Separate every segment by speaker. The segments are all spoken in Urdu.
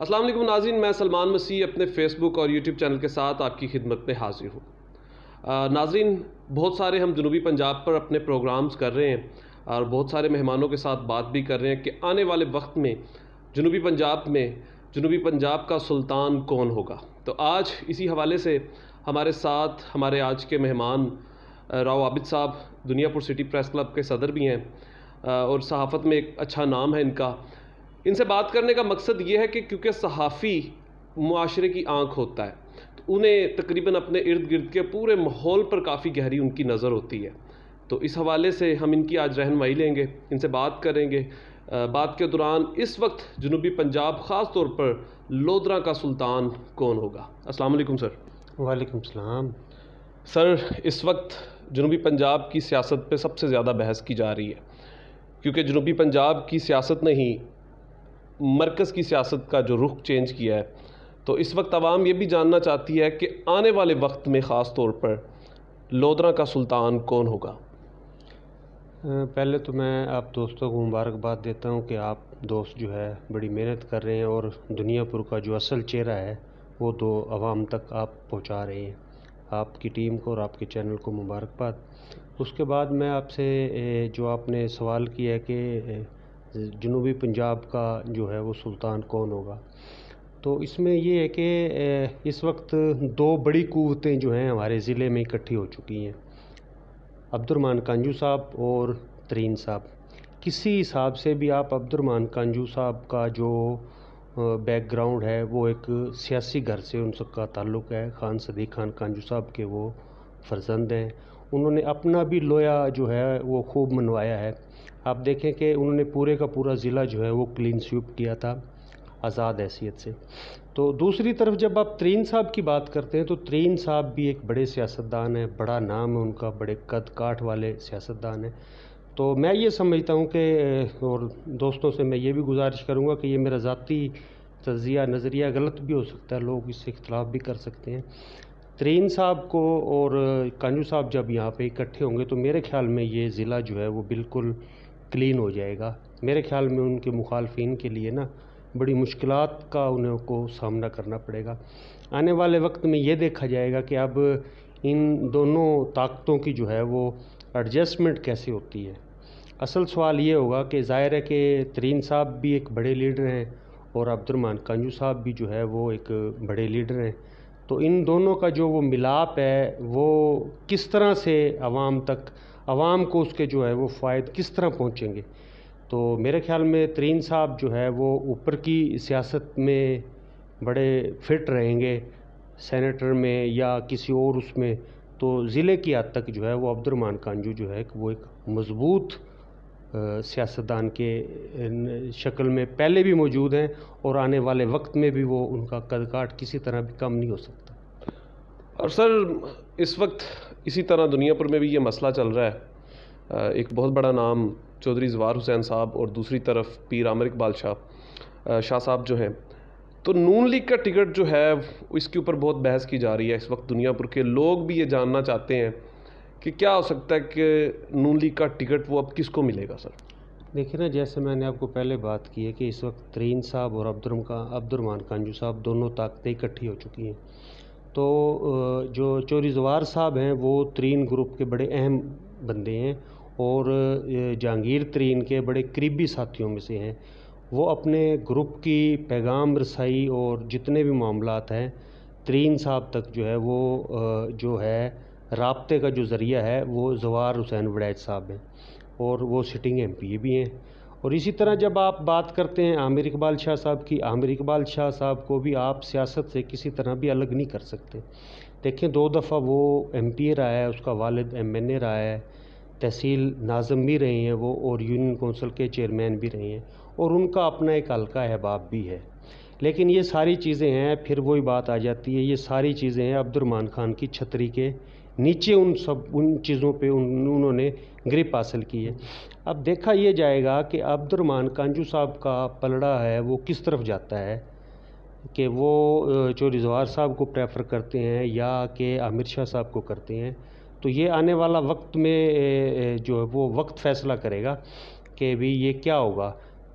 Speaker 1: السلام علیکم ناظرین، میں سلمان مسیح اپنے فیس بک اور یوٹیوب چینل کے ساتھ آپ کی خدمت میں حاضر ہوں۔ ناظرین، بہت سارے ہم جنوبی پنجاب پر اپنے پروگرامز کر رہے ہیں اور بہت سارے مہمانوں کے ساتھ بات بھی کر رہے ہیں کہ آنے والے وقت میں جنوبی پنجاب کا سلطان کون ہوگا۔ تو آج اسی حوالے سے ہمارے ساتھ ہمارے آج کے مہمان راؤ عابد صاحب دنیا پور سٹی پریس کلب کے صدر بھی ہیں اور صحافت میں ایک اچھا نام ہے ان کا۔ ان سے بات کرنے کا مقصد یہ ہے کہ کیونکہ صحافی معاشرے کی آنکھ ہوتا ہے تو انہیں تقریباً اپنے ارد گرد کے پورے ماحول پر کافی گہری ان کی نظر ہوتی ہے، تو اس حوالے سے ہم ان کی آج رہنمائی لیں گے، ان سے بات کریں گے۔ بات کے دوران اس وقت جنوبی پنجاب خاص طور پر لودھراں کا سلطان کون ہوگا۔ السلام علیکم سر۔
Speaker 2: وعلیکم السلام۔
Speaker 1: سر، اس وقت جنوبی پنجاب کی سیاست پہ سب سے زیادہ بحث کی جا رہی ہے کیونکہ جنوبی پنجاب کی سیاست نے ہی مرکز کی سیاست کا جو رخ چینج کیا ہے، تو اس وقت عوام یہ بھی جاننا چاہتی ہے کہ آنے والے وقت میں خاص طور پر لودھراں کا سلطان کون ہوگا۔
Speaker 2: پہلے تو میں آپ دوستوں کو مبارکباد دیتا ہوں کہ آپ دوست جو ہے بڑی محنت کر رہے ہیں اور دنیا پور کا جو اصل چہرہ ہے وہ تو عوام تک آپ پہنچا رہے ہیں۔ آپ کی ٹیم کو اور آپ کے چینل کو مبارکباد۔ اس کے بعد میں آپ سے جو آپ نے سوال کیا ہے کہ جنوبی پنجاب کا جو ہے وہ سلطان کون ہوگا، تو اس میں یہ ہے کہ اس وقت دو بڑی قوتیں جو ہیں ہمارے ضلع میں اکٹھی ہو چکی ہیں، عبدالرحمٰن کانجو صاحب اور ترین صاحب۔ کسی حساب سے بھی آپ عبدالرحمٰن کانجو صاحب کا جو بیک گراؤنڈ ہے وہ ایک سیاسی گھر سے ان سب کا تعلق ہے، خان صدیق خان کانجو صاحب کے وہ فرزند ہیں۔ انہوں نے اپنا بھی لویا جو ہے وہ خوب منوایا ہے۔ آپ دیکھیں کہ انہوں نے پورے کا پورا ضلع جو ہے وہ کلین سویپ کیا تھا آزاد حیثیت سے۔ تو دوسری طرف جب آپ ترین صاحب کی بات کرتے ہیں تو ترین صاحب بھی ایک بڑے سیاستدان ہیں، بڑا نام ہے ان کا، بڑے قد کاٹ والے سیاستدان ہیں۔ تو میں یہ سمجھتا ہوں کہ اور دوستوں سے میں یہ بھی گزارش کروں گا کہ یہ میرا ذاتی تجزیہ نظریہ غلط بھی ہو سکتا ہے، لوگ اس سے اختلاف بھی کر سکتے ہیں۔ ترین صاحب کو اور کانجو صاحب جب یہاں پہ اکٹھے ہوں گے تو میرے خیال میں یہ ضلع جو ہے وہ بالکل کلین ہو جائے گا۔ میرے خیال میں ان کے مخالفین کے لیے نا بڑی مشکلات کا انہیں کو سامنا کرنا پڑے گا۔ آنے والے وقت میں یہ دیکھا جائے گا کہ اب ان دونوں طاقتوں کی جو ہے وہ ایڈجسٹمنٹ کیسے ہوتی ہے۔ اصل سوال یہ ہوگا کہ ظاہر ہے کہ ترین صاحب بھی ایک بڑے لیڈر ہیں اور عبدالرحمٰن کانجو صاحب بھی جو ہے وہ ایک بڑے لیڈر ہیں، تو ان دونوں کا جو وہ ملاپ ہے وہ کس طرح سے عوام کو اس کے جو ہے وہ فائد کس طرح پہنچیں گے۔ تو میرے خیال میں ترین صاحب جو ہے وہ اوپر کی سیاست میں بڑے فٹ رہیں گے، سینیٹر میں یا کسی اور اس میں، تو ضلع کی حد تک جو ہے وہ عبدالرحمٰن کانجو جو ہے وہ ایک مضبوط سیاستدان کے شکل میں پہلے بھی موجود ہیں اور آنے والے وقت میں بھی وہ ان کا قد کاٹ کسی طرح بھی کم نہیں ہو سکتا۔
Speaker 1: اور سر، اس وقت اسی طرح دنیا پر میں بھی یہ مسئلہ چل رہا ہے، ایک بہت بڑا نام چودھری زوار حسین صاحب اور دوسری طرف پیر عامر اقبال شاہ صاحب جو ہیں، تو نون لیگ کا ٹکٹ جو ہے اس کے اوپر بہت بحث کی جا رہی ہے۔ اس وقت دنیا پر کے لوگ بھی یہ جاننا چاہتے ہیں کہ کیا ہو سکتا ہے کہ نون لیگ کا ٹکٹ وہ اب کس کو ملے گا۔ سر
Speaker 2: دیکھیں نا، جیسے میں نے آپ کو پہلے بات کی ہے کہ اس وقت ترین صاحب اور عبدالرحمٰن کانجو صاحب دونوں طاقتیں اکٹھی ہو چکی ہیں، تو جو چودھری زوار صاحب ہیں وہ ترین گروپ کے بڑے اہم بندے ہیں اور جہانگیر ترین کے بڑے قریبی ساتھیوں میں سے ہیں۔ وہ اپنے گروپ کی پیغام رسائی اور جتنے بھی معاملات ہیں ترین صاحب تک جو ہے وہ جو ہے رابطے کا جو ذریعہ ہے وہ زوار حسین وڑیچ صاحب ہیں اور وہ سٹنگ ایم پی بھی ہیں۔ اور اسی طرح جب آپ بات کرتے ہیں عامر اقبال شاہ صاحب کی، عامر اقبال شاہ صاحب کو بھی آپ سیاست سے کسی طرح بھی الگ نہیں کر سکتے۔ دیکھیں 2 دفعہ وہ ایم پی رہا ہے، اس کا والد ایم این اے رہا ہے، تحصیل ناظم بھی رہے ہیں وہ اور یونین کونسل کے چیئرمین بھی رہے ہیں اور ان کا اپنا ایک حلقہ احباب بھی ہے۔ لیکن یہ ساری چیزیں ہیں، پھر وہی بات آ جاتی ہے، یہ ساری چیزیں ہیں عبدالرحمٰن خان کی چھتری کے نیچے، ان چیزوں پہ انہوں نے گرپ حاصل کی ہے۔ اب دیکھا یہ جائے گا کہ عبدالرحمٰن کانجو صاحب کا پلڑا ہے وہ کس طرف جاتا ہے، کہ وہ چودھری زوار صاحب کو پریفر کرتے ہیں یا کہ عامر شاہ صاحب کو کرتے ہیں۔ تو یہ آنے والا وقت میں جو ہے وہ وقت فیصلہ کرے گا کہ بھی یہ کیا ہوگا۔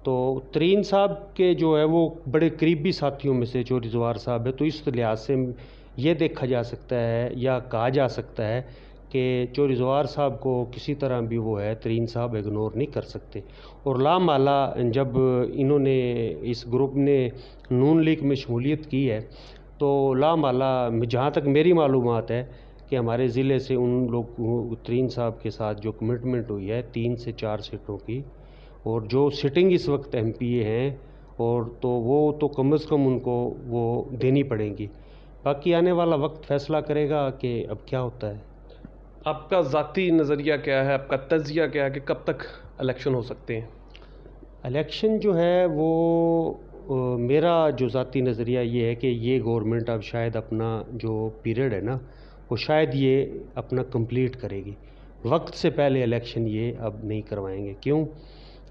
Speaker 2: تو ترین صاحب کے جو ہے وہ بڑے قریبی ساتھیوں میں سے چوری زوار صاحب ہے، تو اس لحاظ سے یہ دیکھا جا سکتا ہے یا کہا جا سکتا ہے کہ چوری زوار صاحب کو کسی طرح بھی وہ ہے ترین صاحب اگنور نہیں کر سکتے۔ اور لامحالہ جب انہوں نے اس گروپ نے نون لیگ میں شمولیت کی ہے تو لامحالہ جہاں تک میری معلومات ہے کہ ہمارے ضلع سے ان لوگ ترین صاحب کے ساتھ جو کمٹمنٹ ہوئی ہے 3 سے 4 سیٹوں کی، اور جو سٹنگ اس وقت ایم پی اے ہیں اور تو وہ تو کم از کم ان کو وہ دینی پڑیں گی۔ باقی آنے والا وقت فیصلہ کرے گا کہ اب کیا ہوتا ہے۔
Speaker 1: آپ کا ذاتی نظریہ کیا ہے، آپ کا تجزیہ کیا ہے کہ کب تک الیکشن ہو سکتے ہیں؟
Speaker 2: الیکشن جو ہے وہ میرا جو ذاتی نظریہ یہ ہے کہ یہ گورنمنٹ اب شاید اپنا جو پیریڈ ہے نا وہ شاید یہ اپنا کمپلیٹ کرے گی، وقت سے پہلے الیکشن یہ اب نہیں کروائیں گے۔ کیوں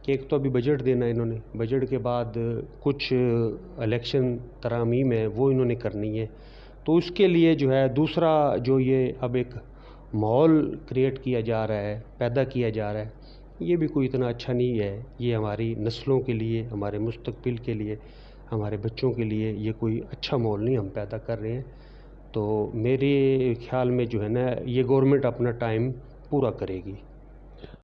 Speaker 2: کہ ایک تو ابھی بجٹ دینا انہوں نے، بجٹ کے بعد کچھ الیکشن ترامیم ہے وہ انہوں نے کرنی ہے، تو اس کے لیے جو ہے دوسرا جو یہ اب ایک ماحول کریٹ کیا جا رہا ہے، پیدا کیا جا رہا ہے، یہ بھی کوئی اتنا اچھا نہیں ہے۔ یہ ہماری نسلوں کے لیے، ہمارے مستقبل کے لیے، ہمارے بچوں کے لیے یہ کوئی اچھا ماحول نہیں ہم پیدا کر رہے ہیں۔ تو میرے خیال میں جو ہے نا یہ گورنمنٹ اپنا ٹائم پورا کرے گی۔